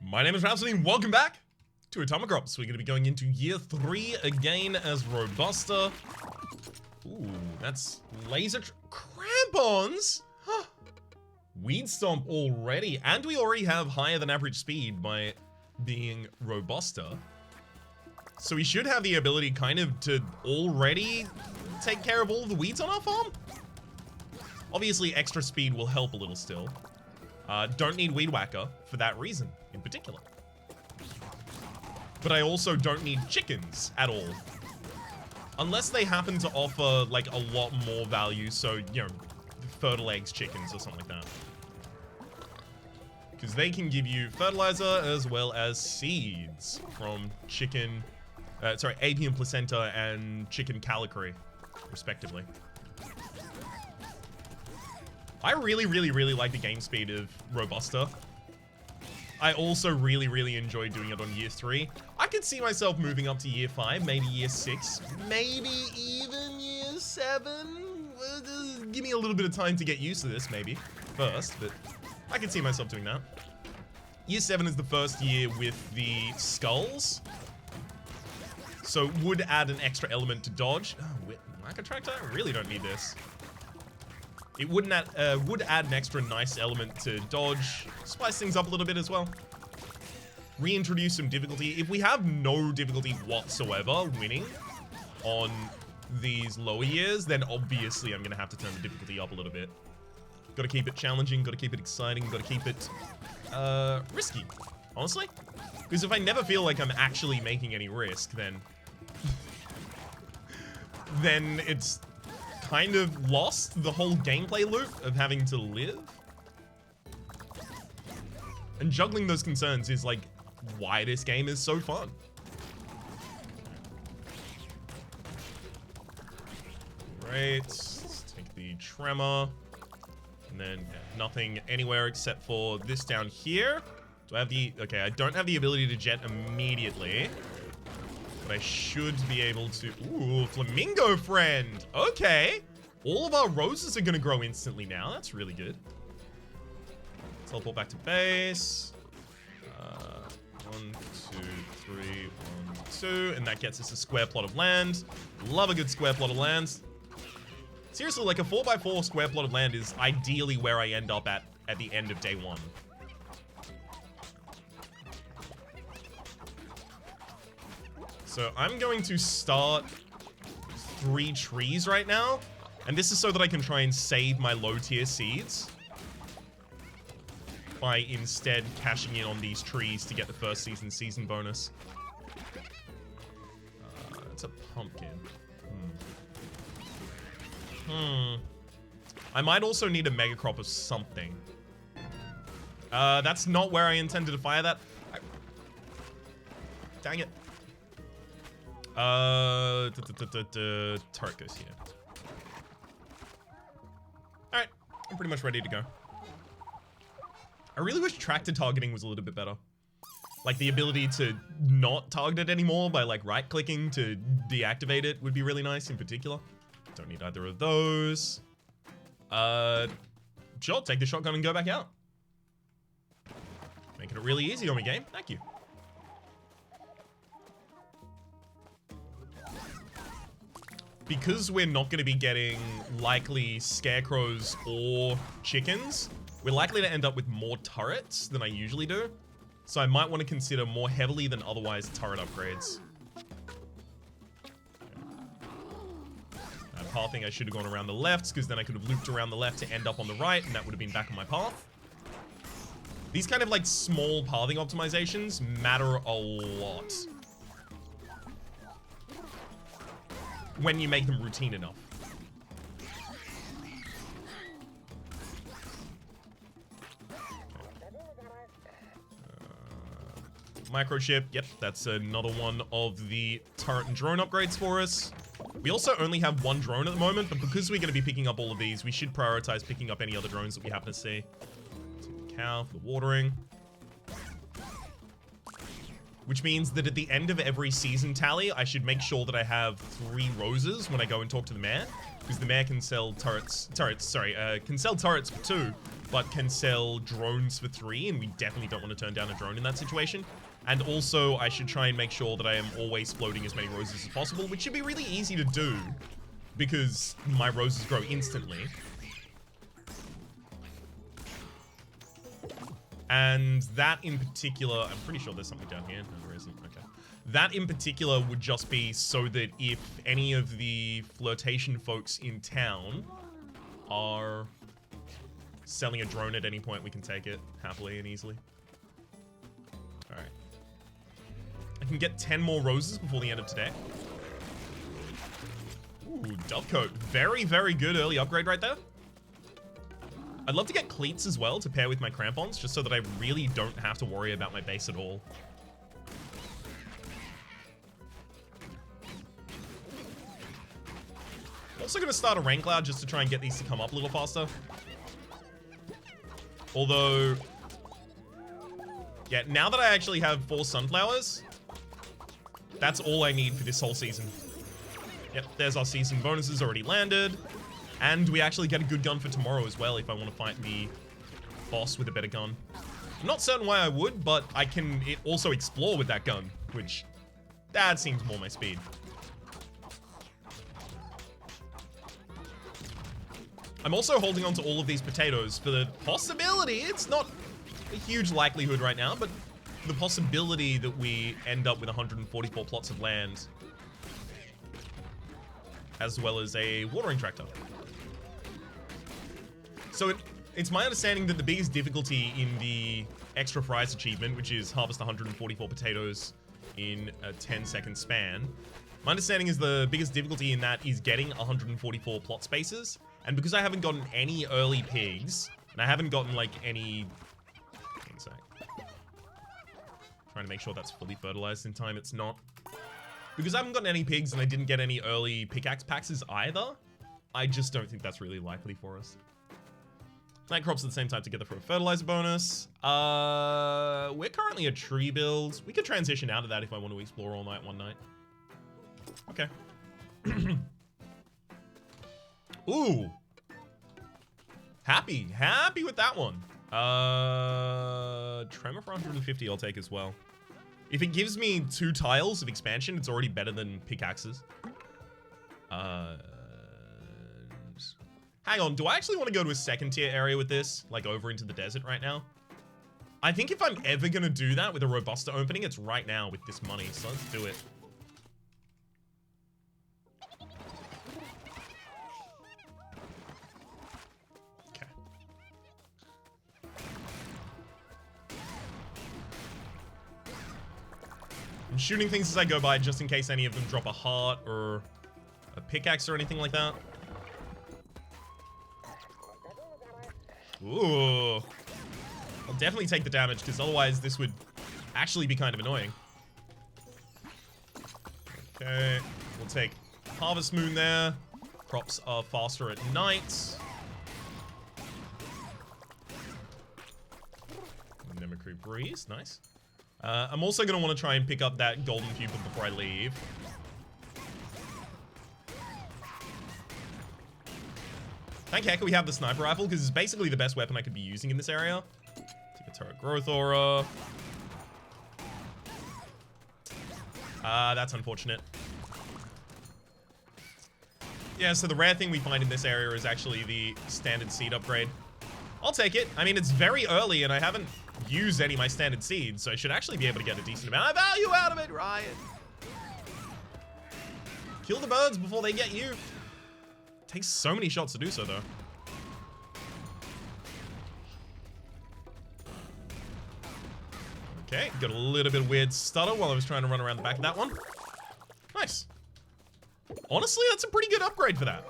My name is Rhapsody and welcome back to Atomicrops. We're going to be going into year 3 again as Robusta. Ooh, that's laser crampons? Huh. Weed Stomp already, and we already have higher than average speed by being Robusta. So we should have the ability kind of to already take care of all the weeds on our farm. Obviously, extra speed will help a little still. Don't need Weed Whacker for that reason in particular. But I also don't need chickens at all. Unless they happen to offer like a lot more value, so, you know, fertile eggs chickens or something like that. Because they can give you fertilizer as well as seeds from chicken, avian placenta and chicken calicary, respectively. I really like the game speed of Robusta. I also really enjoy doing it on year 3. I could see myself moving up to year 5, maybe year 6, maybe even year 7. Give me a little bit of time to get used to this, maybe, first, but I could see myself doing that. Year 7 is the first year with the skulls, so would add an extra element to dodge. Oh, like a tractor? I really don't need this. It would add an extra nice element to dodge, spice things up a little bit as well. Reintroduce some difficulty. If we have no difficulty whatsoever winning on these lower years, then obviously I'm going to have to turn the difficulty up a little bit. Got to keep it challenging, got to keep it exciting, got to keep it risky, honestly. Because if I never feel like I'm actually making any risk, then it's kind of lost the whole gameplay loop of having to live. And juggling those concerns is like why this game is so fun. Right, let's take the tremor. And then nothing anywhere except for this down here. Do I have the, okay, I don't have the ability to jet immediately. But I should be able to, ooh, flamingo friend. Okay. All of our roses are going to grow instantly now. That's really good. Teleport back to base. 1, 2, 3, 1, 2. And that gets us a square plot of land. Love a good square plot of land. Seriously, like a 4x4 square plot of land is ideally where I end up at the end of day 1. So I'm going to start 3 trees right now. And this is so that I can try and save my low tier seeds by instead cashing in on these trees to get the first season bonus. It's a pumpkin. I might also need a mega crop of something. That's not where I intended to fire that. Dang it. Turret goes here. Alright, I'm pretty much ready to go. I really wish tractor targeting was a little bit better. Like the ability to not target it anymore by like right clicking to deactivate it would be really nice in particular. Don't need either of those. Sure, take the shotgun and go back out. Making it really easy on me, game. Thank you. Because we're not going to be getting likely scarecrows or chickens, we're likely to end up with more turrets than I usually do. So I might want to consider more heavily than otherwise turret upgrades. Pathing, I should have gone around the left, because then I could have looped around the left to end up on the right, and that would have been back on my path. These kind of like small pathing optimizations matter a lot when you make them routine enough. Microchip, yep, that's another one of the turret and drone upgrades for us. We also only have 1 drone at the moment, but because we're going to be picking up all of these, we should prioritize picking up any other drones that we happen to see. Take the cow for the watering. Which means that at the end of every season tally, I should make sure that I have 3 roses when I go and talk to the mayor. Because the mayor can sell turrets, can sell turrets for 2, but can sell drones for 3, and we definitely don't want to turn down a drone in that situation. And also, I should try and make sure that I am always floating as many roses as possible, which should be really easy to do, because my roses grow instantly. And that in particular, I'm pretty sure there's something down here. No, there isn't. Okay. That in particular would just be so that if any of the flirtation folks in town are selling a drone at any point, we can take it happily and easily. All right. I can get 10 more roses before the end of today. Ooh, Dovecoat. Very, very good early upgrade right there. I'd love to get cleats as well to pair with my crampons, just so that I really don't have to worry about my base at all. Also going to start a rain cloud just to try and get these to come up a little faster. Although, yeah, now that I actually have 4 sunflowers, that's all I need for this whole season. Yep, there's our season bonuses already landed. And we actually get a good gun for tomorrow as well if I want to fight the boss with a better gun. I'm not certain why I would, but I can also explore with that gun, which, that seems more my speed. I'm also holding on to all of these potatoes for the possibility, it's not a huge likelihood right now, but the possibility that we end up with 144 plots of land, as well as a watering tractor. So it's my understanding that the biggest difficulty in the extra fries achievement, which is harvest 144 potatoes in a 10-second span, my understanding is the biggest difficulty in that is getting 144 plot spaces. And because I haven't gotten any early pigs, and I haven't gotten like any... One sec. Trying to make sure that's fully fertilized in time. It's not. Because I haven't gotten any pigs and I didn't get any early pickaxe packs either, I just don't think that's really likely for us. Night crops at the same time together for a fertilizer bonus. We're currently a tree build. We could transition out of that if I want to explore all night one night. Okay. Ooh. Happy with that one. Tremor for 150 I'll take as well. If it gives me 2 tiles of expansion, it's already better than pickaxes. Hang on, do I actually want to go to a 2nd tier area with this? Like over into the desert right now? I think if I'm ever going to do that with a Robusta opening, it's right now with this money. So let's do it. Okay. I'm shooting things as I go by just in case any of them drop a heart or a pickaxe or anything like that. Ooh. I'll definitely take the damage, because otherwise this would actually be kind of annoying. Okay. We'll take Harvest Moon there. Crops are faster at night. Mimicry Breeze. Nice. I'm also going to want to try and pick up that golden cube before I leave. Thank heck we have the sniper rifle, because it's basically the best weapon I could be using in this area. Take a turret growth aura. That's unfortunate. Yeah, so the rare thing we find in this area is actually the standard seed upgrade. I'll take it. I mean, it's very early, and I haven't used any of my standard seeds, so I should actually be able to get a decent amount of value out of it, Ryan. Kill the birds before they get you. Takes so many shots to do so, though. Okay, got a little bit of weird stutter while I was trying to run around the back of that one. Nice. Honestly, that's a pretty good upgrade for that.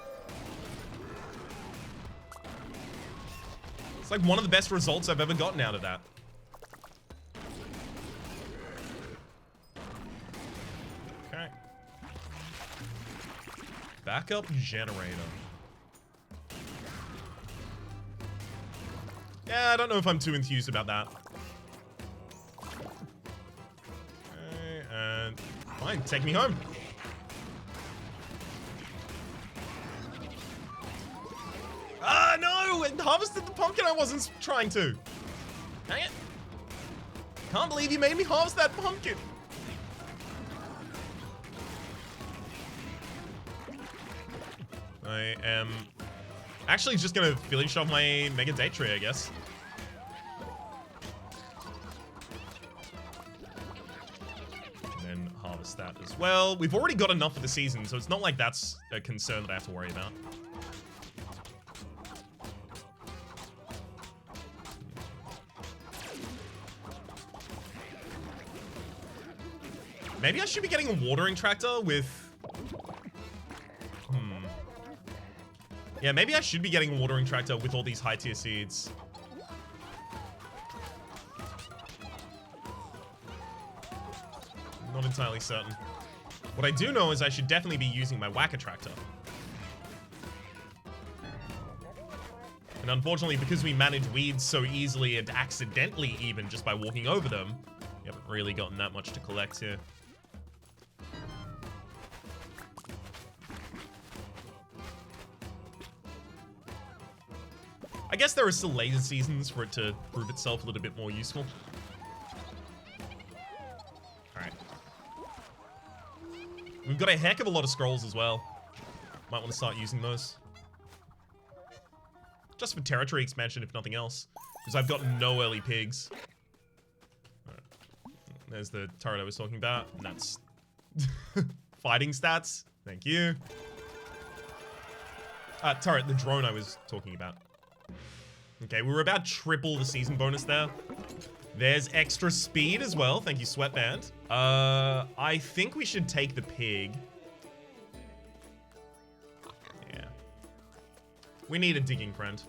It's like one of the best results I've ever gotten out of that. Okay. Backup generator. Yeah, I don't know if I'm too enthused about that. Okay, and fine, take me home. Ah, no! It harvested the pumpkin I wasn't trying to. Dang it. Can't believe you made me harvest that pumpkin. I am actually just gonna finish off my Mega Date Tree, I guess. And then harvest that as well. We've already got enough for the season, so it's not like that's a concern that I have to worry about. Maybe I should be getting a watering tractor with... Yeah, maybe I should be getting a watering tractor with all these high tier seeds. Not entirely certain. What I do know is I should definitely be using my whacker tractor. And unfortunately, because we manage weeds so easily and accidentally even just by walking over them, we haven't really gotten that much to collect here. I guess there are still later seasons for it to prove itself a little bit more useful. Alright. We've got a heck of a lot of scrolls as well. Might want to start using those. Just for territory expansion, if nothing else. Because I've got no early pigs. Alright. There's the turret I was talking about. And that's fighting stats. Thank you. Turret, the drone I was talking about. Okay, we were about triple the season bonus there. There's extra speed as well. Thank you, Sweatband. I think we should take the pig. Yeah. We need a digging friend.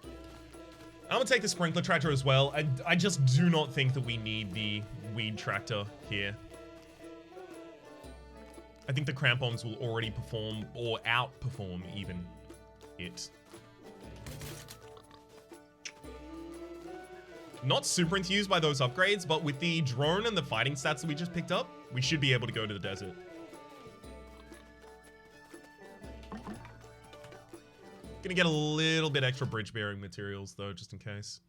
I'm gonna take the sprinkler tractor as well. I just do not think that we need the weed tractor here. I think the crampons will already perform, or outperform even, it. Not super enthused by those upgrades, but with the drone and the fighting stats that we just picked up, we should be able to go to the desert. Gonna get a little bit extra bridge bearing materials though, just in case.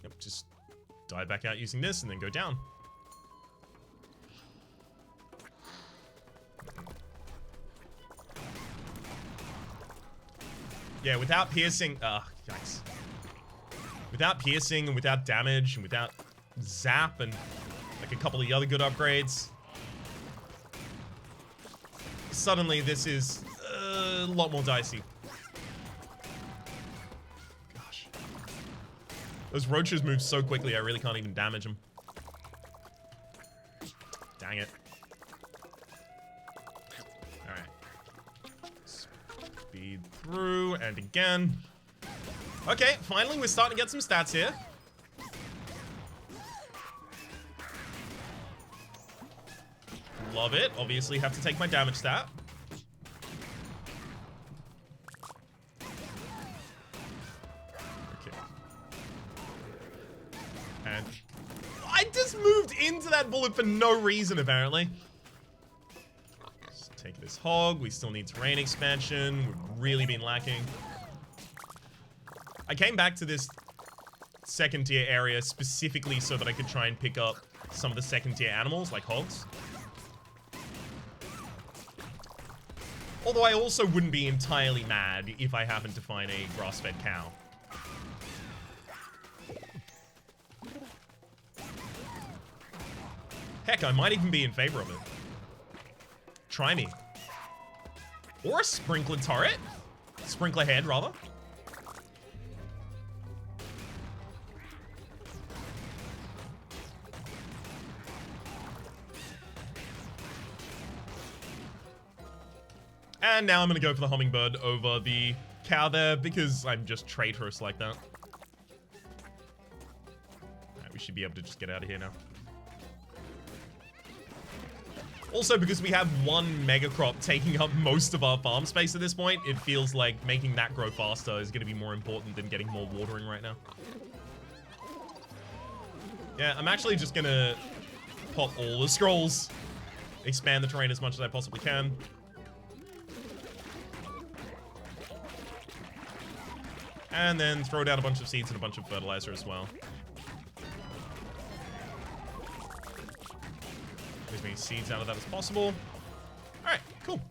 Yep, just dive back out using this and then go down. Yeah, without piercing, yikes. Without piercing and without damage and without zap and like a couple of the other good upgrades, suddenly this is a lot more dicey. Gosh. Those roaches move so quickly, I really can't even damage them. Dang it. Alright. Speed through, and again. Okay, finally we're starting to get some stats here. Love it. Obviously have to take my damage stat. Okay. And I just moved into that bullet for no reason, apparently. Let's take this hog. We still need terrain expansion. We've really been lacking. I came back to this second tier area specifically so that I could try and pick up some of the second tier animals, like hogs. Although I also wouldn't be entirely mad if I happened to find a grass-fed cow. Heck, I might even be in favor of it. Try me. Or a sprinkler turret. Sprinkler head, rather. And now I'm gonna go for the hummingbird over the cow there because I'm just traitorous like that. Alright, we should be able to just get out of here now. Also, because we have one mega crop taking up most of our farm space at this point, it feels like making that grow faster is gonna be more important than getting more watering right now. Yeah, I'm actually just gonna pop all the scrolls. Expand the terrain as much as I possibly can. And then throw down a bunch of seeds and a bunch of fertilizer as well. Get as many seeds out of that as possible. Alright, cool.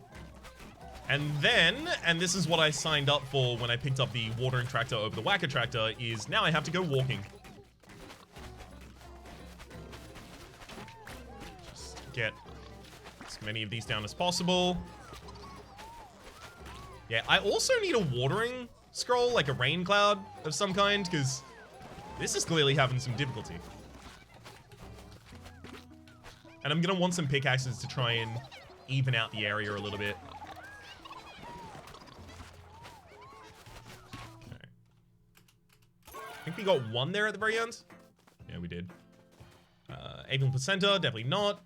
And then, and this is what I signed up for when I picked up the watering tractor over the whacker tractor, is now I have to go walking. Just get as many of these down as possible. Yeah, I also need a watering scroll, like a rain cloud of some kind, because this is clearly having some difficulty. And I'm gonna want some pickaxes to try and even out the area a little bit. I think we got one there at the very end. Yeah, we did. Avian placenta, definitely not.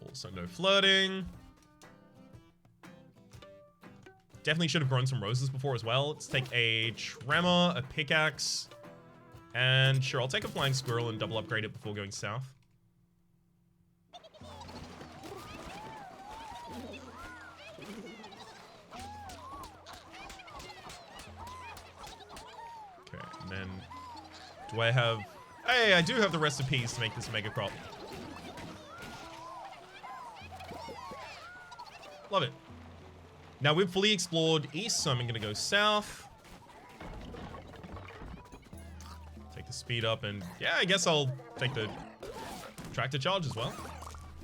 Also no flirting. Definitely should have grown some roses before as well. Let's take a tremor, a pickaxe, and sure, I'll take a flying squirrel and double upgrade it before going south. Okay, and then do I have... Hey, I do have the recipes to make this mega crop. Love it. Now we've fully explored east, so I'm gonna go south. Take the speed up, and yeah, I guess I'll take the tractor charge as well.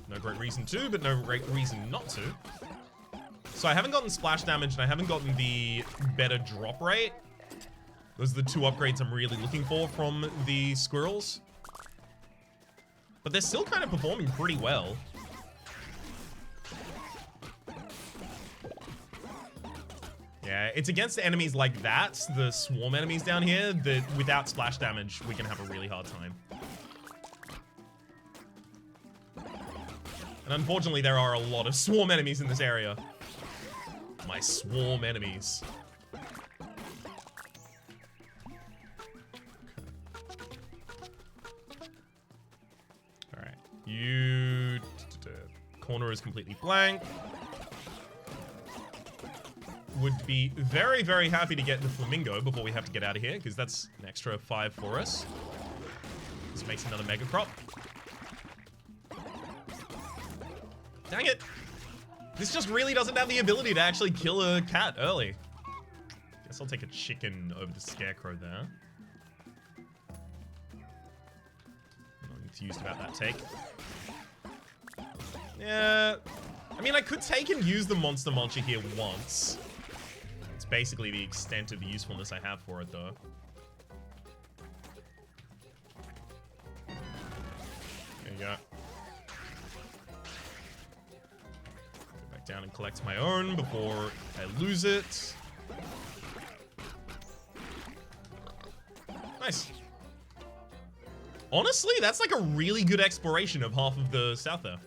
No great reason to, but no great reason not to. So I haven't gotten splash damage, and I haven't gotten the better drop rate. Those are the two upgrades I'm really looking for from the squirrels. But they're still kind of performing pretty well. Yeah, it's against enemies like that, the swarm enemies down here, that without splash damage, we can have a really hard time. And unfortunately, there are a lot of swarm enemies in this area. My swarm enemies. Alright, you... Corner is completely blank. Would be very, very happy to get the flamingo before we have to get out of here, because that's an extra 5 for us. This makes another mega crop. Dang it! This just really doesn't have the ability to actually kill a cat early. Guess I'll take a chicken over the scarecrow there. I'm enthused about that take. Yeah, I mean, I could take and use the monster muncher here once. It's basically the extent of the usefulness I have for it, though. There you go. Go back down and collect my own before I lose it. Nice. Honestly, that's like a really good exploration of half of the south there.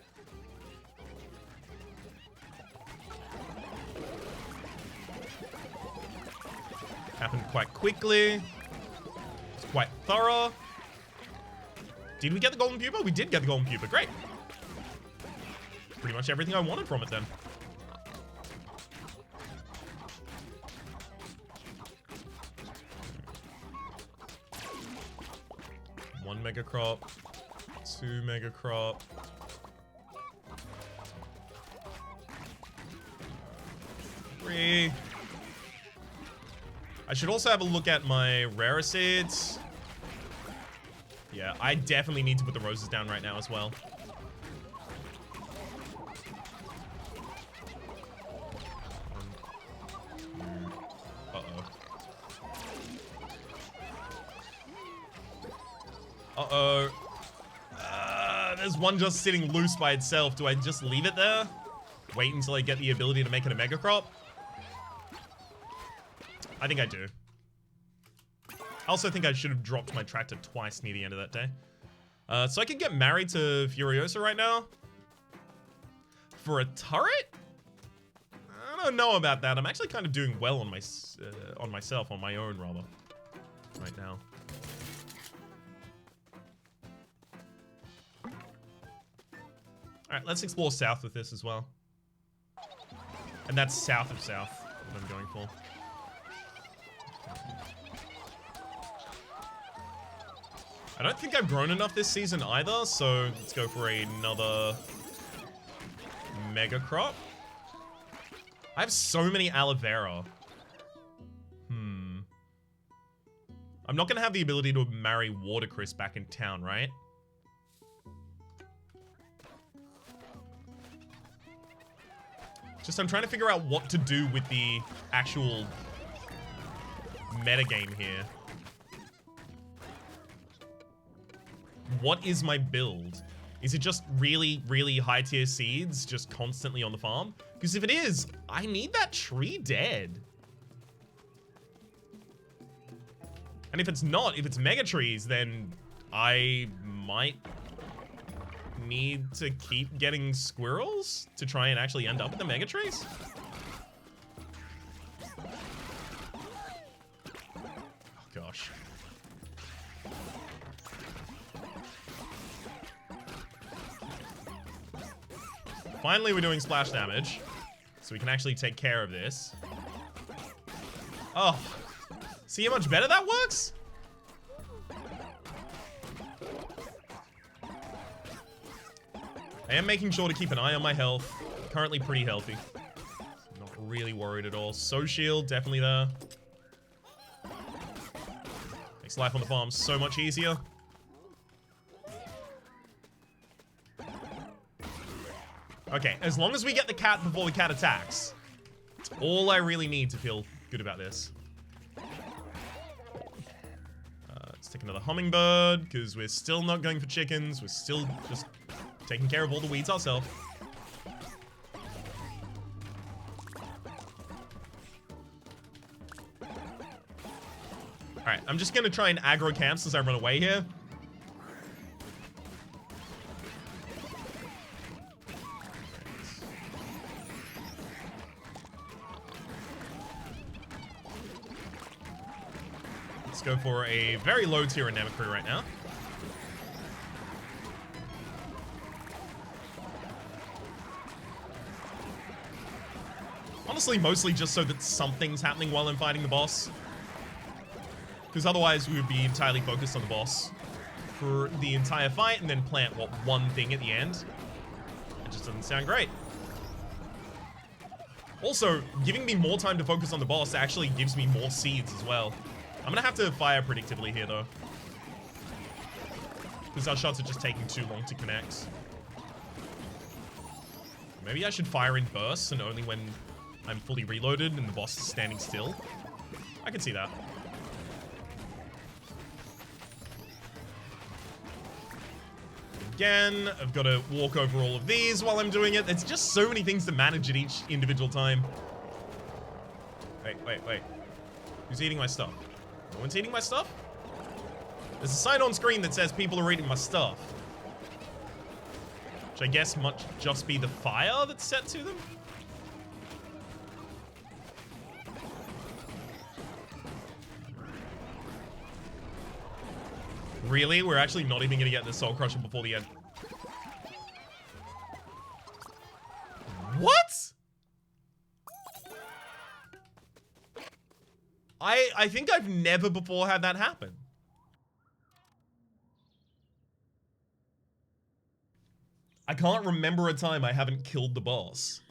Happened quite quickly. It's quite thorough. Did we get the golden pupa? We did get the golden pupa. Great. Pretty much everything I wanted from it then. One mega crop. 2 mega crop. 3. I should also have a look at my rarer seeds. Yeah, I definitely need to put the roses down right now as well. Uh-oh. Uh-oh. There's one just sitting loose by itself. Do I just leave it there? Wait until I get the ability to make it a mega crop? I think I do. I also think I should have dropped my tractor twice near the end of that day. So I could get married to Furiosa right now. For a turret? I don't know about that. I'm actually kind of doing well on myself, on my own rather, right now. Alright, let's explore south with this as well. And that's south of south, what I'm going for. I don't think I've grown enough this season either, so let's go for another mega crop. I have so many aloe vera. I'm not gonna have the ability to marry Watercress back in town, right? Just I'm trying to figure out what to do with the actual metagame here. What is my build? Is it just really, really high tier seeds just constantly on the farm? Because if it is, I need that tree dead. And if it's not, if it's mega trees, then I might need to keep getting squirrels to try and actually end up with the mega trees. Oh, gosh. Finally, we're doing splash damage, so we can actually take care of this. Oh. See how much better that works? I am making sure to keep an eye on my health. Currently pretty healthy. Not really worried at all. So shield, definitely there. Makes life on the farm so much easier. Okay, as long as we get the cat before the cat attacks, it's all I really need to feel good about this. Let's take another hummingbird, because we're still not going for chickens. We're still just taking care of all the weeds ourselves. Alright, I'm just going to try and aggro camps as I run away here. Go for a very low tier Atomicrops right now. Honestly, mostly just so that something's happening while I'm fighting the boss. Because otherwise we would be entirely focused on the boss for the entire fight and then plant, what, one thing at the end. It just doesn't sound great. Also, giving me more time to focus on the boss actually gives me more seeds as well. I'm gonna have to fire predictably here, though. Because our shots are just taking too long to connect. Maybe I should fire in bursts and only when I'm fully reloaded and the boss is standing still. I can see that. Again, I've got to walk over all of these while I'm doing it. There's just so many things to manage at each individual time. Wait. Who's eating my stuff? No one's eating my stuff? There's a sign on screen that says people are eating my stuff. Which I guess must just be the fire that's set to them? Really? We're actually not even gonna get the Soul Crusher before the end. What? I think I've never before had that happen. I can't remember a time I haven't killed the boss.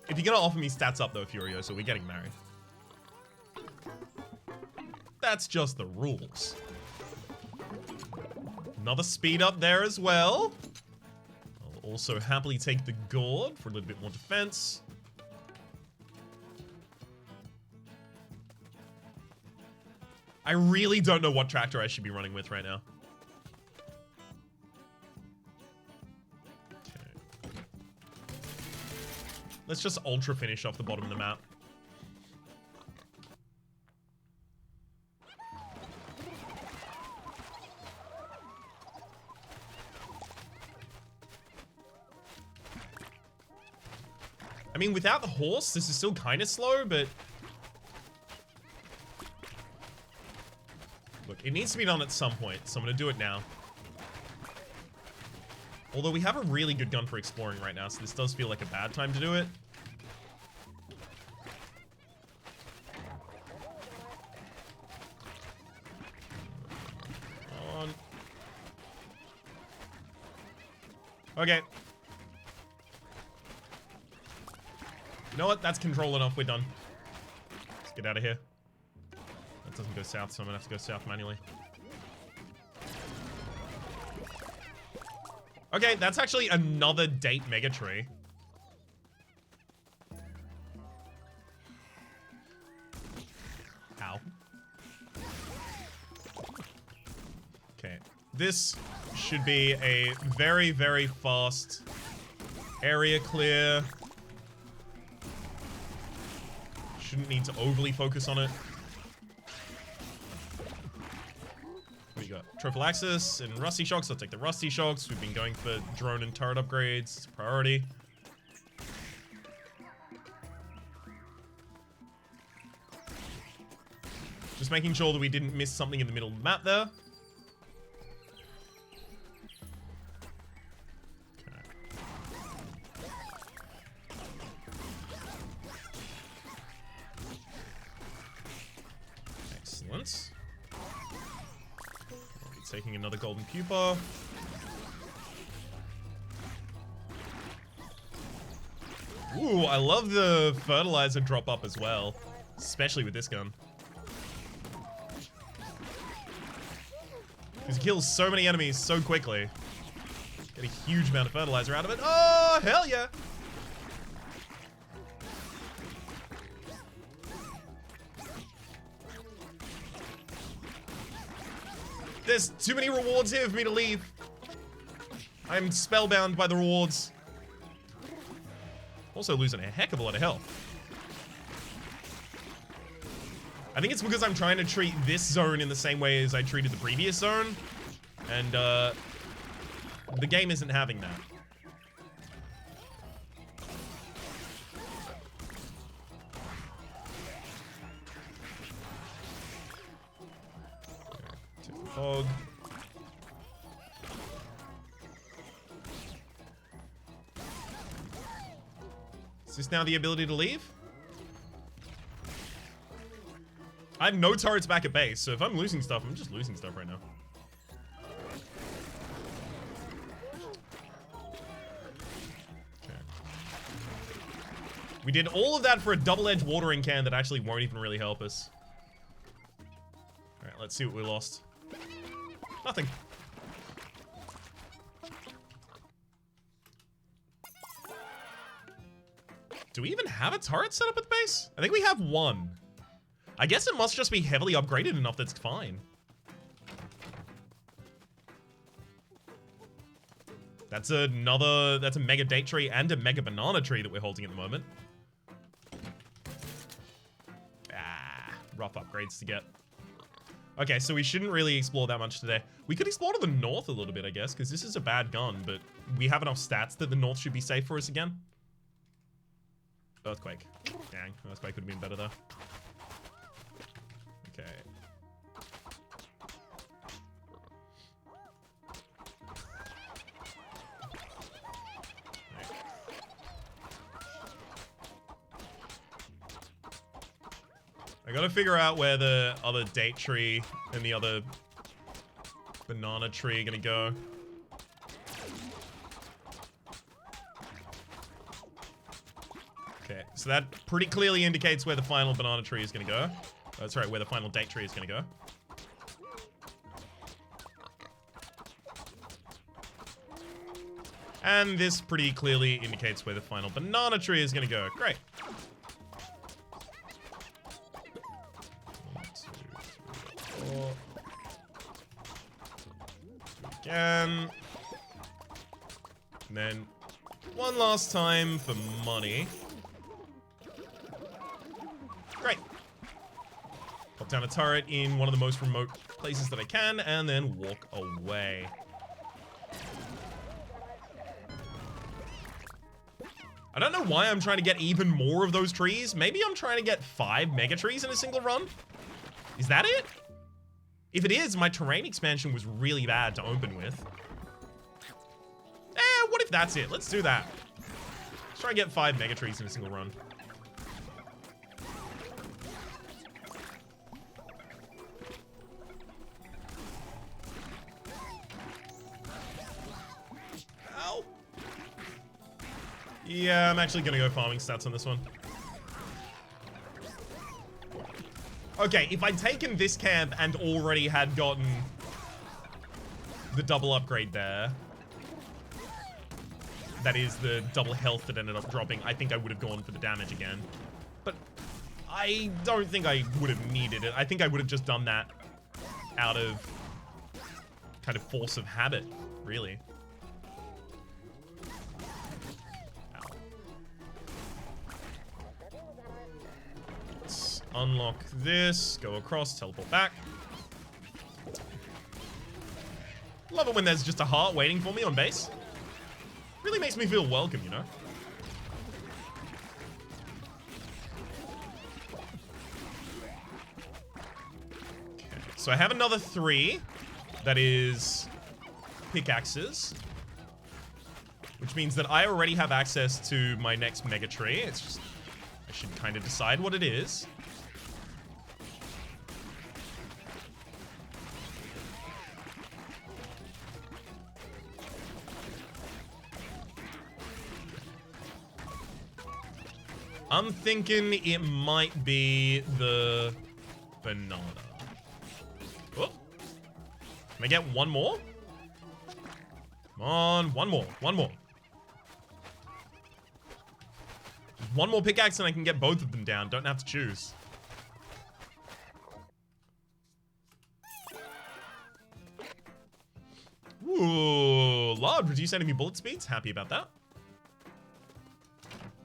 If you're gonna offer me stats up though, Furioso, we're getting married. That's just the rules. Another speed up there as well. I'll also happily take the gourd for a little bit more defense. I really don't know what tractor I should be running with right now. Okay. Let's just ultra finish off the bottom of the map. I mean, without the horse, this is still kind of slow, but... Look, it needs to be done at some point, so I'm going to do it now. Although we have a really good gun for exploring right now, so this does feel like a bad time to do it. On. Okay. You know what? That's control enough. We're done. Let's get out of here. That doesn't go south, so I'm gonna have to go south manually. Okay, that's actually another date mega tree. Ow. Okay, this should be a very, very fast area clear. Shouldn't need to overly focus on it. We got Trophallaxis and Rusty Shocks. I'll take the Rusty Shocks. We've been going for drone and turret upgrades. It's a priority. Just making sure that we didn't miss something in the middle of the map there. Excellent. I'll be taking another golden pupa. Ooh, I love the fertilizer drop up as well, especially with this gun. Because it kills so many enemies so quickly. Get a huge amount of fertilizer out of it. Oh, hell yeah! There's too many rewards here for me to leave. I'm spellbound by the rewards. Also losing a heck of a lot of health. I think it's because I'm trying to treat this zone in the same way as I treated the previous zone. And, the game isn't having that. Fog. Is this now the ability to leave? I have no turrets back at base, so if I'm losing stuff, I'm just losing stuff right now. Okay. We did all of that for a double-edged watering can that actually won't even really help us. Alright, let's see what we lost. Nothing. Do we even have a turret set up at the base? I think we have one. I guess it must just be heavily upgraded enough that's fine. That's a mega date tree and a mega banana tree that we're holding at the moment. Ah, rough upgrades to get. Okay, so we shouldn't really explore that much today. We could explore to the north a little bit, I guess, because this is a bad gun, but we have enough stats that the north should be safe for us again. Earthquake. Dang, Earthquake would have been better though. Okay. I gotta figure out where the other date tree and the other banana tree are gonna go. Okay, so that pretty clearly indicates where the final banana tree is gonna go. Oh, sorry, where the final date tree is gonna go. And this pretty clearly indicates where the final banana tree is gonna go. Great. 1, 2, 3, 4. Again. And then one last time for money. Great. Pop down a turret in one of the most remote places that I can, and then walk away. I don't know why I'm trying to get even more of those trees. Maybe I'm trying to get 5 mega trees in a single run? Is that it? If it is, my terrain expansion was really bad to open with. if that's it. Let's do that. Let's try and get 5 Mega Trees in a single run. Ow. Yeah, I'm actually gonna go farming stats on this one. Okay, if I'd taken this camp and already had gotten the double upgrade there, that is the double health that ended up dropping, I think I would have gone for the damage again. But I don't think I would have needed it. I think I would have just done that out of kind of force of habit, really. Unlock this, go across, teleport back. Love it when there's just a heart waiting for me on base. Really makes me feel welcome, you know? Okay, so I have another 3 that is pickaxes, which means that I already have access to my next Mega Tree. It's just, I should kind of decide what it is. I'm thinking it might be the banana. Oh. Can I get one more? Come on, one more. One more pickaxe and I can get both of them down. Don't have to choose. Ooh, large. Reduce enemy bullet speeds. Happy about that.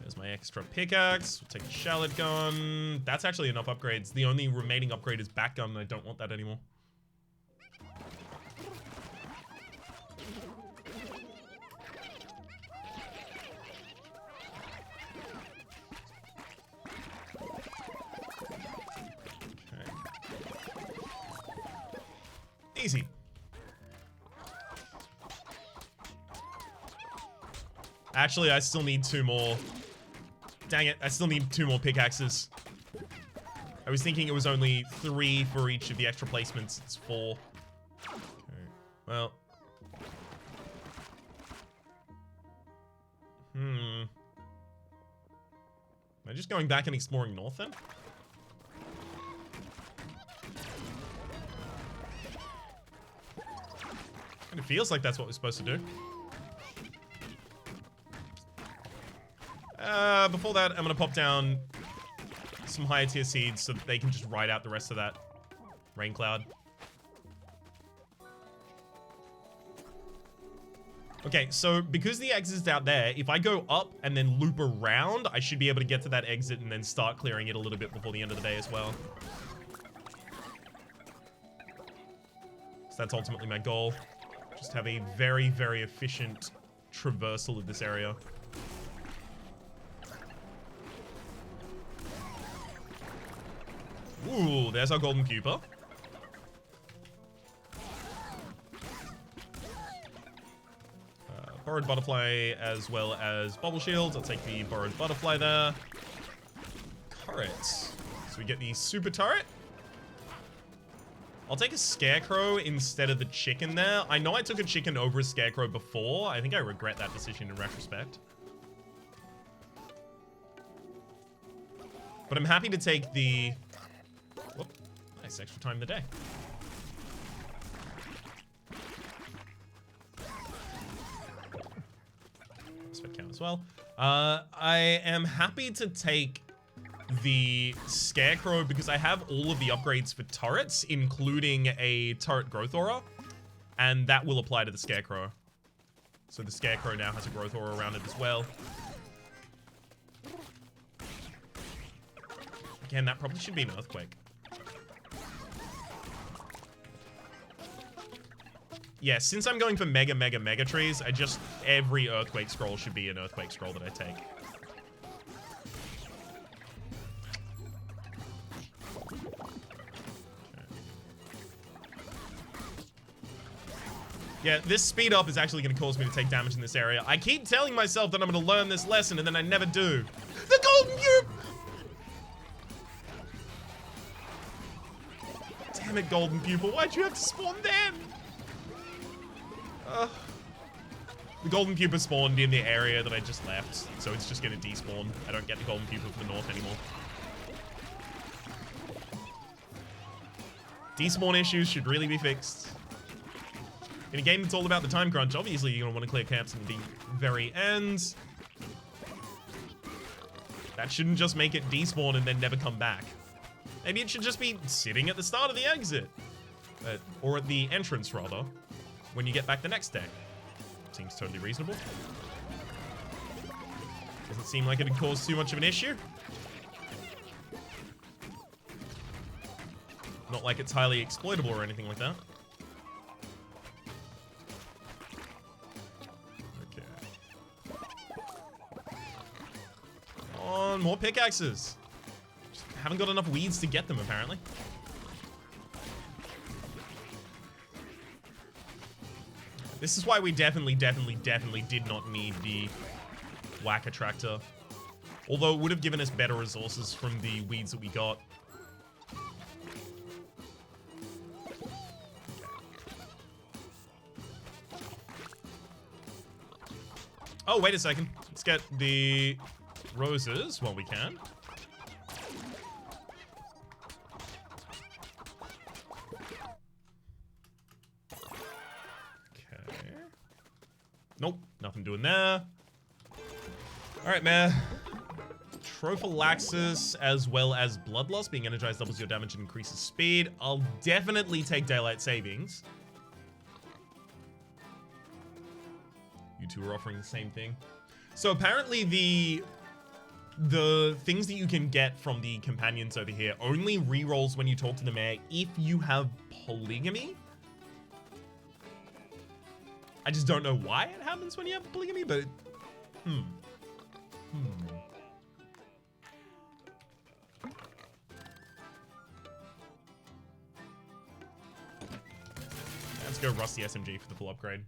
There's my extra pickaxe. We'll take the shallot gun. That's actually enough upgrades. The only remaining upgrade is back gun. I don't want that anymore. Okay. Easy. Actually, I still need 2 more. Dang it, I still need 2 more pickaxes. I was thinking it was only 3 for each of the extra placements. It's 4. Okay. Well. Am I just going back and exploring north then? Kind of feels like that's what we're supposed to do. Before that, I'm gonna pop down some higher tier seeds so that they can just ride out the rest of that rain cloud. Okay, so because the exit is out there, if I go up and then loop around, I should be able to get to that exit and then start clearing it a little bit before the end of the day as well. So that's ultimately my goal. Just have a very, very efficient traversal of this area. Ooh, there's our golden pupa. Burrowed butterfly as well as bubble shields. I'll take the burrowed butterfly there. Turrets. So we get the super turret. I'll take a scarecrow instead of the chicken there. I know I took a chicken over a scarecrow before. I think I regret that decision in retrospect. But I'm happy to take the... Whoop, nice extra time in the day. This would count as well. I am happy to take the scarecrow because I have all of the upgrades for turrets, including a turret growth aura, and that will apply to the scarecrow. So the scarecrow now has a growth aura around it as well. Again, that probably should be an earthquake. Yeah, since I'm going for mega trees, every earthquake scroll should be an earthquake scroll that I take. Yeah, this speed up is actually going to cause me to take damage in this area. I keep telling myself that I'm going to learn this lesson, and then I never do. The golden cube! Damn it, golden pupil. Why'd you have to spawn then? The golden pupa spawned in the area that I just left, so it's just going to despawn. I don't get the golden pupa for the north anymore. Despawn issues should really be fixed. In a game that's all about the time crunch, obviously you're going to want to clear camps at the very end. That shouldn't just make it despawn and then never come back. Maybe it should just be sitting at the start of the exit. Or at the entrance, rather, when you get back the next day. Seems totally reasonable. Doesn't seem like it'd cause too much of an issue. Not like it's highly exploitable or anything like that. Okay. Come on, more pickaxes. Just haven't got enough weeds to get them, apparently. This is why we definitely did not need the whack attractor. Although it would have given us better resources from the weeds that we got. Oh, wait a second. Let's get the roses while we can. Nope, nothing doing there. Alright, man. Trophallaxis as well as Bloodlust. Being energized doubles your damage and increases speed. I'll definitely take Daylight Savings. You two are offering the same thing. So apparently the things that you can get from the companions over here only rerolls when you talk to the mayor if you have polygamy. I just don't know why it happens when you have polygamy, but Let's go Rusty SMG for the full upgrade.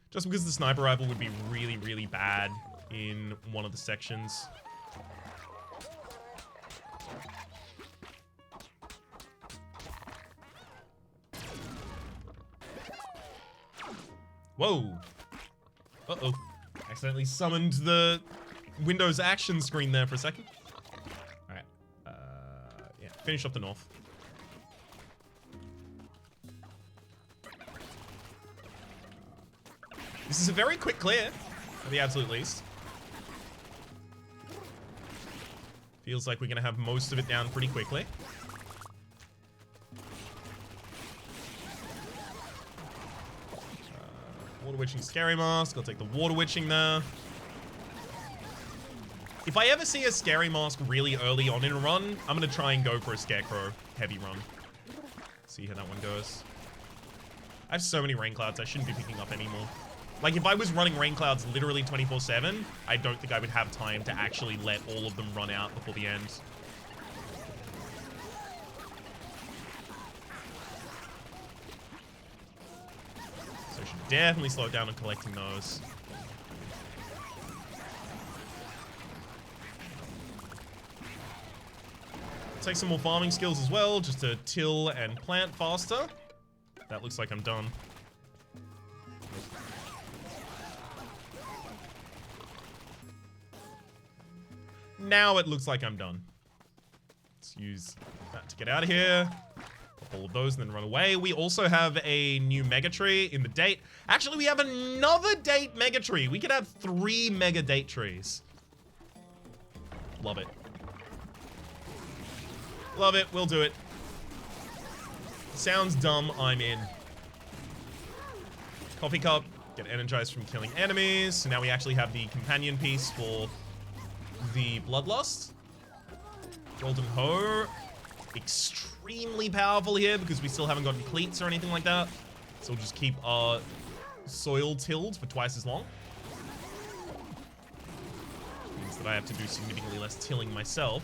Just because the sniper rifle would be really, really bad in one of the sections. Whoa. Uh-oh. Accidentally summoned the Windows action screen there for a second. Alright. Yeah, finish up the north. This is a very quick clear, at the absolute least. Feels like we're going to have most of it down pretty quickly. Water Witching Scary Mask. I'll take the Water Witching there. If I ever see a Scary Mask really early on in a run, I'm going to try and go for a Scarecrow heavy run. See how that one goes. I have so many Rain Clouds I shouldn't be picking up anymore. Like, if I was running Rain Clouds literally 24/7, I don't think I would have time to actually let all of them run out before the end. So I should definitely slow down on collecting those. Take some more farming skills as well, just to till and plant faster. That looks like I'm done. Now it looks like I'm done. Let's use that to get out of here. Pop all of those and then run away. We also have a new Mega Tree in the date. Actually, we have another date Mega Tree. We could have 3 Mega Date Trees. Love it. Love it. We'll do it. Sounds dumb. I'm in. Coffee Cup. Get energized from killing enemies. So now we actually have the companion piece for the Bloodlust. Golden Hoe. Extremely powerful here because we still haven't gotten cleats or anything like that. So we'll just keep our soil tilled for twice as long. Which means that I have to do significantly less tilling myself.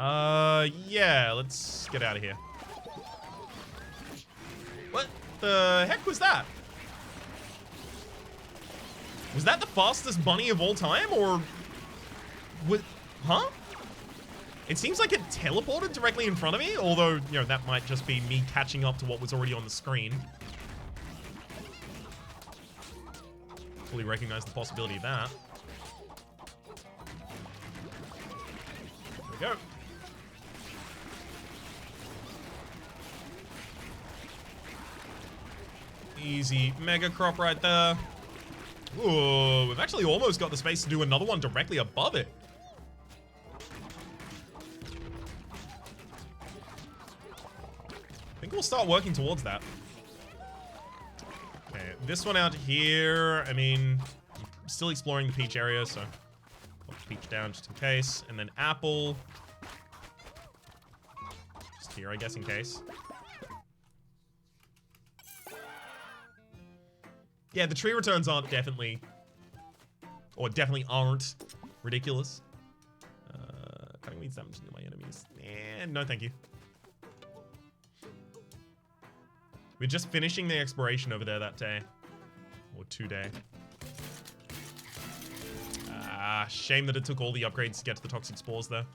Yeah, let's get out of here. What the heck was that? Was that the fastest bunny of all time, or... Huh? It seems like it teleported directly in front of me, although, you know, that might just be me catching up to what was already on the screen. Fully recognize the possibility of that. There we go. Easy mega crop right there. Ooh, we've actually almost got the space to do another one directly above it. I think we'll start working towards that. Okay, this one out here, I mean, I'm still exploring the peach area, so put the peach down just in case. And then apple. Just here, I guess, in case. Yeah, the tree returns aren't definitely aren't ridiculous. Cutting weeds damage into my enemies. No thank you. We're just finishing the exploration over there that day. Or 2 day. Shame that it took all the upgrades to get to the toxic spores there.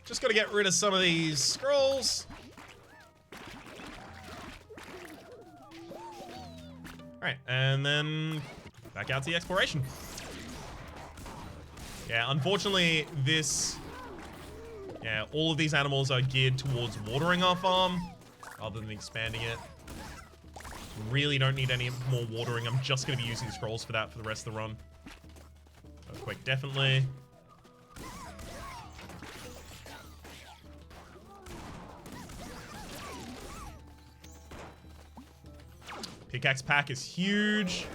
Just gotta get rid of some of these scrolls. Alright, and then back out to the exploration. Yeah, unfortunately, all of these animals are geared towards watering our farm rather than expanding it. Really don't need any more watering. I'm just gonna be using scrolls for that for the rest of the run. Earthquake, definitely. Pickaxe pack is huge.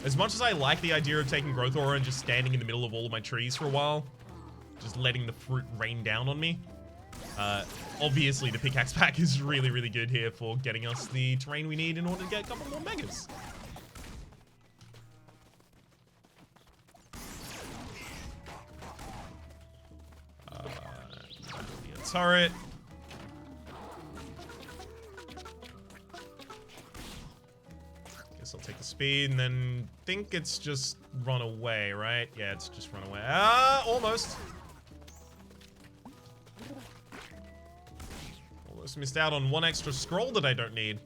As much as I like the idea of taking growth aura and just standing in the middle of all of my trees for a while, just letting the fruit rain down on me, obviously the pickaxe pack is really, really good here for getting us the terrain we need in order to get a couple more megas. The turret. I'll take the speed and then think it's just run away, right? Yeah, it's just run away. Almost. Almost missed out on one extra scroll that I don't need.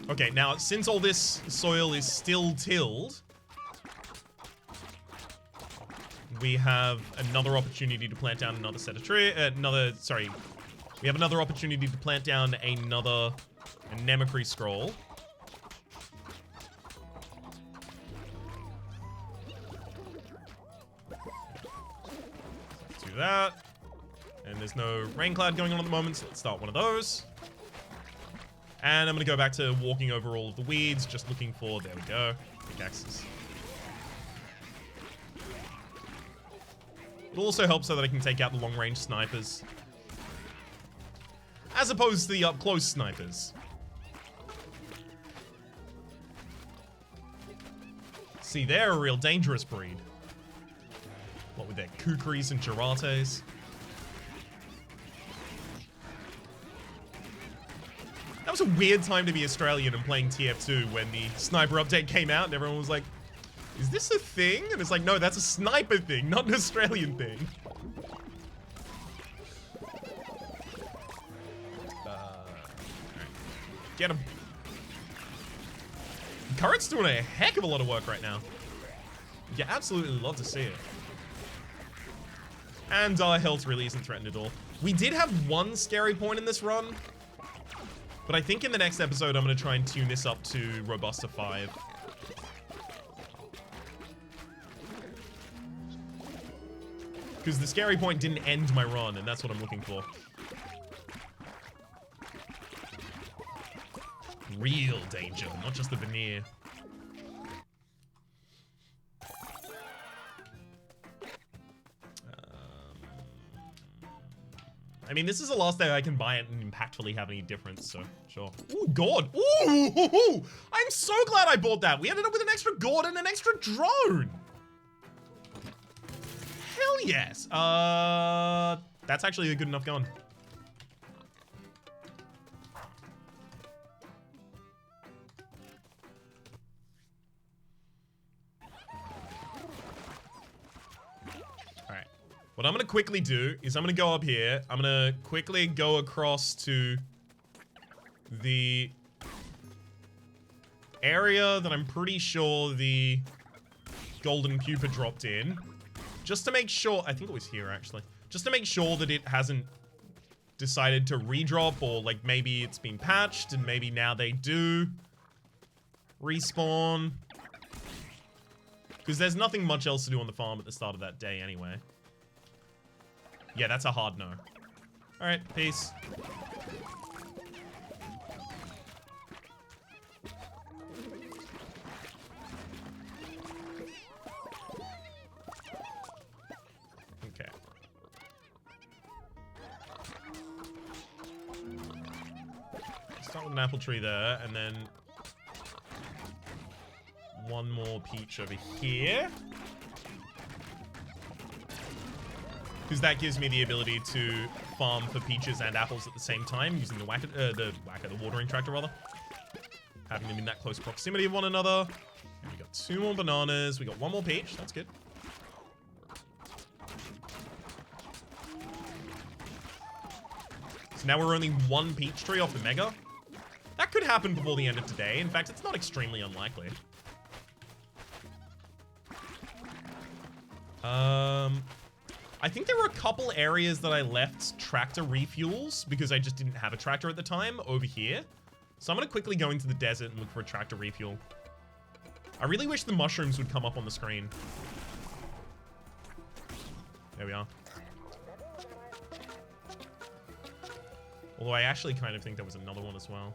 Okay, now, since all this soil is still tilled, we have another opportunity to plant down another set of we have another opportunity to plant down another Anemocre scroll. Let's do that. And there's no rain cloud going on at the moment, so let's start one of those. And I'm going to go back to walking over all of the weeds, just looking for, there we go, pickaxes. It also helps so that I can take out the long-range snipers, as opposed to the up-close snipers. See, they're a real dangerous breed. What with their kukris and girates. That was a weird time to be Australian and playing TF2 when the sniper update came out and everyone was like, is this a thing? And it's like, no, that's a sniper thing, not an Australian thing. Get him. Current's doing a heck of a lot of work right now. You absolutely love to see it. And our health really isn't threatened at all. We did have one scary point in this run, but I think in the next episode I'm going to try and tune this up to Robusta 5. Because the scary point didn't end my run, and that's what I'm looking for. real danger, not just the veneer. I mean, this is the last day I can buy it and impactfully have any difference, so sure. Ooh, gourd. Ooh, I'm so glad I bought that. We ended up with an extra gourd and an extra drone. Hell yes. That's actually a good enough gun. What I'm going to quickly do is I'm going to go up here. I'm going to quickly go across to the area that I'm pretty sure the golden pupa dropped in. Just to make sure, I think it was here actually. Just to make sure that it hasn't decided to redrop, or like maybe it's been patched and maybe now they do respawn. Because there's nothing much else to do on the farm at the start of that day anyway. Yeah, that's a hard no. Alright, peace. Okay. Start with an apple tree there, and then one more peach over here. Because that gives me the ability to farm for peaches and apples at the same time using the watering tractor rather. Having them in that close proximity of one another. And we got 2 more bananas. We got 1 more peach. That's good. So now we're only 1 peach tree off the mega. That could happen before the end of today. In fact, it's not extremely unlikely. I think there were a couple areas that I left tractor refuels because I just didn't have a tractor at the time over here. So I'm going to quickly go into the desert and look for a tractor refuel. I really wish the mushrooms would come up on the screen. There we are. Although I actually kind of think there was another one as well.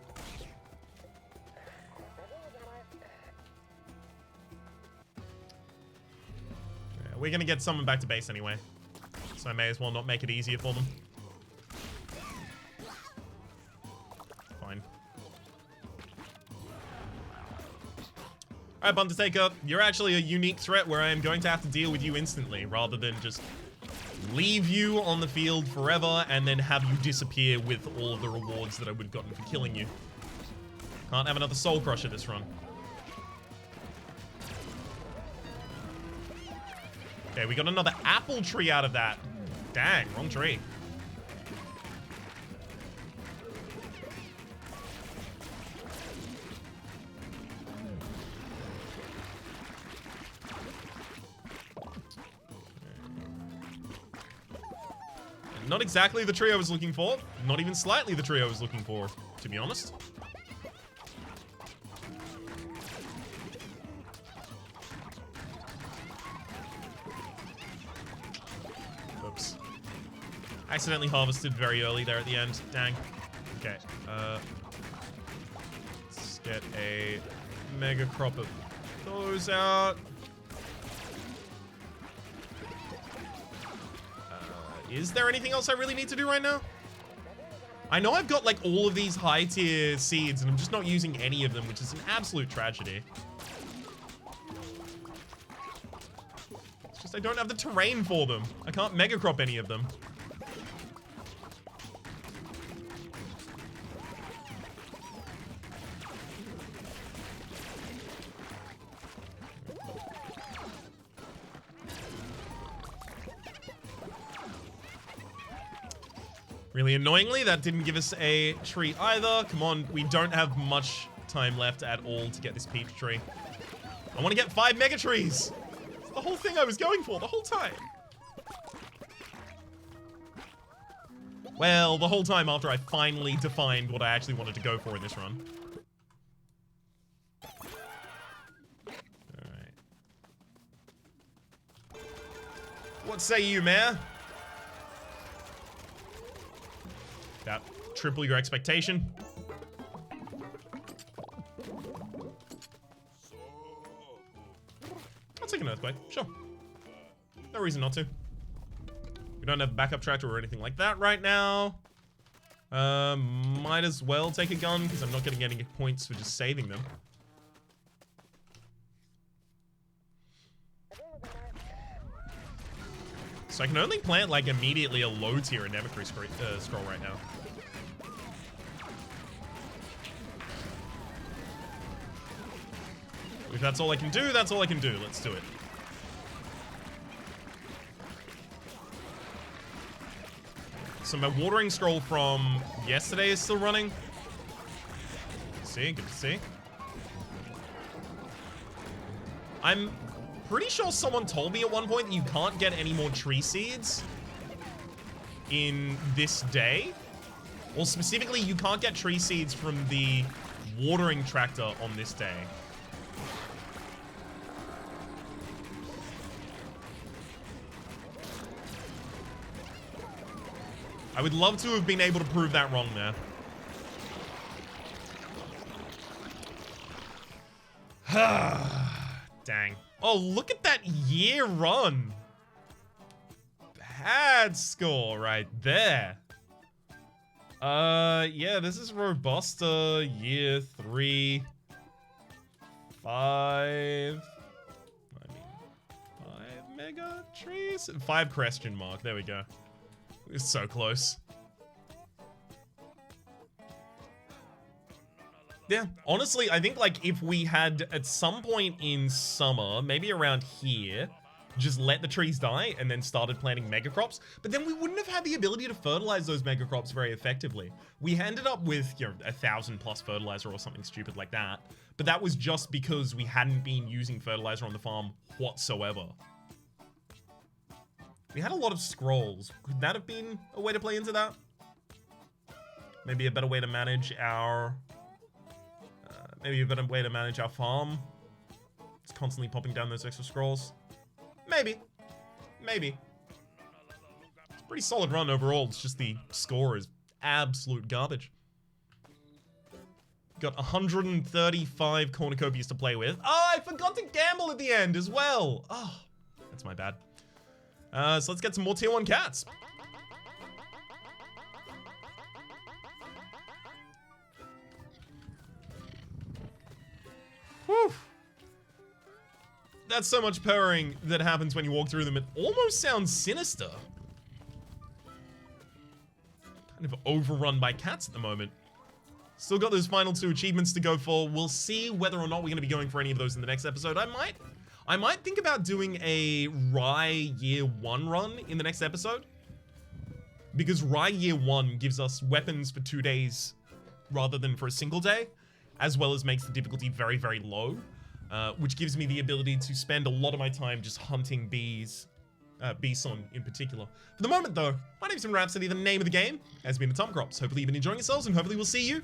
Yeah, we're going to get someone back to base anyway. So I may as well not make it easier for them. Fine. Alright, Undertaker, you're actually a unique threat where I am going to have to deal with you instantly, rather than just leave you on the field forever and then have you disappear with all of the rewards that I would have gotten for killing you. Can't have another Soul Crusher this run. Okay, we got another apple tree out of that. Dang, wrong tree. Not exactly the tree I was looking for. Not even slightly the tree I was looking for, to be honest. Oops. Accidentally harvested very early there at the end. Dang. Okay. Let's get a mega crop of those out. Is there anything else I really need to do right now? I know I've got like all of these high tier seeds and I'm just not using any of them, which is an absolute tragedy. It's just I don't have the terrain for them. I can't mega crop any of them. Really annoyingly, that didn't give us a tree either. Come on, we don't have much time left at all to get this peach tree. I want to get 5 mega trees. It's the whole thing I was going for the whole time. Well, the whole time after I finally defined what I actually wanted to go for in this run. Alright. What say you, Mayor? That triple your expectation. earthquake. Sure. No reason not to. We don't have a backup tractor or anything like that right now. Might as well take a gun because I'm not going to get any points for just saving them. So I can only plant like immediately a low tier Atomicrops scroll right now. If that's all I can do, that's all I can do. Let's do it. So my watering scroll from yesterday is still running. See, good to see. I'm pretty sure someone told me at one point that you can't get any more tree seeds in this day. Or specifically, you can't get tree seeds from the watering tractor on this day. I would love to have been able to prove that wrong there. Dang. Oh, look at that year run. Bad score right there. Yeah, this is Robusta, year 3. 5. I mean, 5 mega trees? 5 question mark. There we go. It's so close. Yeah, honestly, I think like if we had at some point in summer, maybe around here, just let the trees die and then started planting mega crops, but then we wouldn't have had the ability to fertilize those mega crops very effectively. We ended up with, you know, 1,000+ fertilizer or something stupid like that, but that was just because we hadn't been using fertilizer on the farm whatsoever. We had a lot of scrolls. Could that have been a way to play into that? Maybe a better way to manage our... maybe a better way to manage our farm. It's constantly popping down those extra scrolls. Maybe. Maybe. It's a pretty solid run overall. It's just the score is absolute garbage. Got 135 cornucopias to play with. Oh, I forgot to gamble at the end as well. Oh, that's my bad. So let's get some more tier 1 cats. Whew. That's so much purring that happens when you walk through them. It almost sounds sinister. Kind of overrun by cats at the moment. Still got those final 2 achievements to go for. We'll see whether or not we're going to be going for any of those in the next episode. I might think about doing a Rye Year 1 run in the next episode. Because Rye Year 1 gives us weapons for 2 days rather than for a single day, as well as makes the difficulty very, very low, which gives me the ability to spend a lot of my time just hunting bees, Bison in particular. For the moment though, my name's Rhapsody, the name of the game has been Atomicrops. Hopefully you've been enjoying yourselves and hopefully we'll see you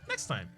next time.